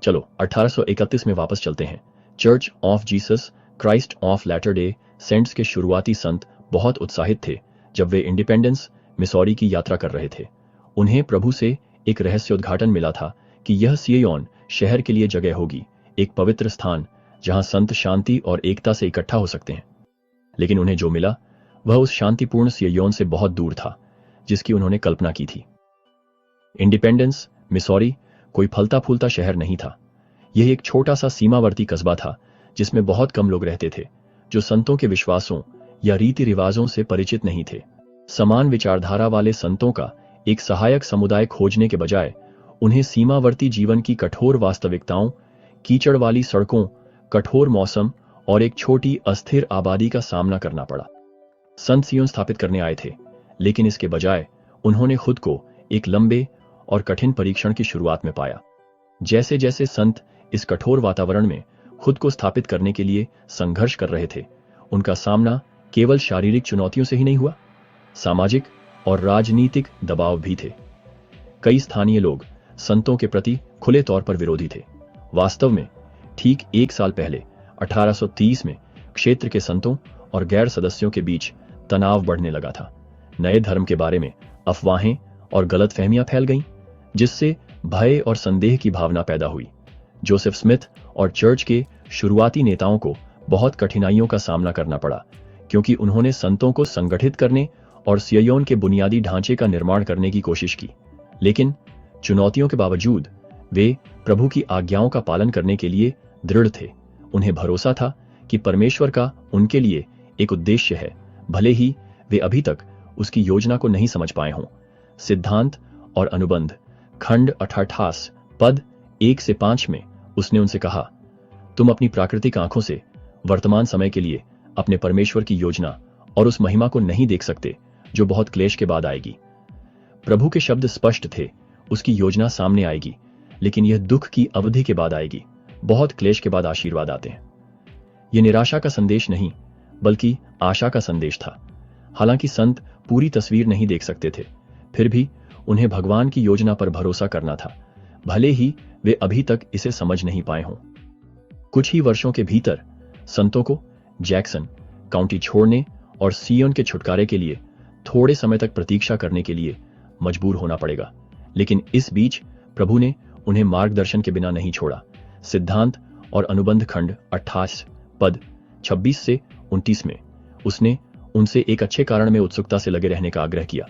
चलो 1831 में वापस चलते हैं। Church of Jesus Christ of Latter Day Saints के शुरुआती संत बहुत उत्साहित थे जब वे इंडिपेंडेंस मिसौरी की यात्रा कर रहे थे। उन्हें प्रभु से एक रहस्योद्घाटन मिला था कि यह सियोन शहर के लिए जगह होगी, एक पवित्र स्थान जहां संत शांति और एकता से इकट्ठा हो सकते हैं। लेकिन उन्हें जो मिला वह उस शांतिपूर्ण सियोन से बहुत दूर था जिसकी उन्होंने कल्पना की थी। इंडिपेंडेंस मिसौरी कोई फलता फूलता शहर नहीं था। यह एक छोटा सा सीमावर्ती कस्बा था जिसमें बहुत कम लोग रहते थे जो संतों के विश्वासों या रीति रिवाजों से परिचित नहीं थे। समान विचारधारा वाले संतों का एक सहायक समुदाय खोजने के बजाय उन्हें सीमावर्ती जीवन की कठोर वास्तविकताओं, कीचड़ वाली सड़कों, कठोर मौसम और एक छोटी अस्थिर आबादी का सामना करना पड़ा। संत सियोन स्थापित करने आए थे, लेकिन इसके बजाय उन्होंने खुद को एक लंबे और कठिन परीक्षण की शुरुआत में पाया। जैसे जैसे संत इस कठोर वातावरण में खुद को स्थापित करने के लिए संघर्ष कर रहे थे, उनका सामना केवल शारीरिक चुनौतियों से ही नहीं हुआ, सामाजिक और राजनीतिक दबाव भी थे। कई स्थानीय लोग संतों के प्रति खुले तौर पर विरोधी थे। वास्तव में ठीक एक साल पहले 1830 में क्षेत्र के संतों और गैर सदस्यों के बीच तनाव बढ़ने लगा था। नए धर्म के बारे में अफवाहें और गलतफहमियां फैल गईं, जिससे भय और संदेह की भावना पैदा हुई। जोसेफ स्मिथ और चर्च के शुरुआती नेताओं को बहुत कठिनाइयों का सामना करना पड़ा, क्योंकि उन्होंने संतों को संगठित करने और सियोन के बुनियादी ढांचे का निर्माण करने की कोशिश की। लेकिन चुनौतियों के बावजूद वे प्रभु की आज्ञाओं का पालन करने के लिए दृढ़ थे। उन्हें भरोसा था कि परमेश्वर का उनके लिए एक उद्देश्य है, भले ही वे अभी तक उसकी योजना को नहीं समझ पाए हों। सिद्धांत और अनुबंध खंड 88 पद 1 से 5 में उसने उनसे कहा, तुम अपनी प्राकृतिक आंखों से वर्तमान समय के लिए अपने परमेश्वर की योजना और उस महिमा को नहीं देख सकते जो बहुत क्लेश के बाद आएगी। प्रभु के शब्द स्पष्ट थे, उसकी योजना सामने आएगी, लेकिन यह दुख की अवधि के बाद आएगी। बहुत क्लेश के बाद आशीर्वाद आते हैं। यह निराशा का संदेश नहीं, बल्कि आशा का संदेश था। हालांकि संत पूरी तस्वीर नहीं देख सकते थे, फिर भी उन्हें भगवान की योजना पर भरोसा करना था, भले ही वे अभी तक इसे समझ नहीं पाए हों। कुछ ही वर्षों के भीतर संतों को जैक्सन काउंटी छोड़ने और सियोन के छुटकारे के लिए थोड़े समय तक प्रतीक्षा करने के लिए मजबूर होना पड़ेगा। लेकिन इस बीच प्रभु ने उन्हें मार्गदर्शन के बिना नहीं छोड़ा। सिद्धांत और अनुबंध खंड 28 पद 26 से 29 में उसने उनसे एक अच्छे कारण में उत्सुकता से लगे रहने का आग्रह किया।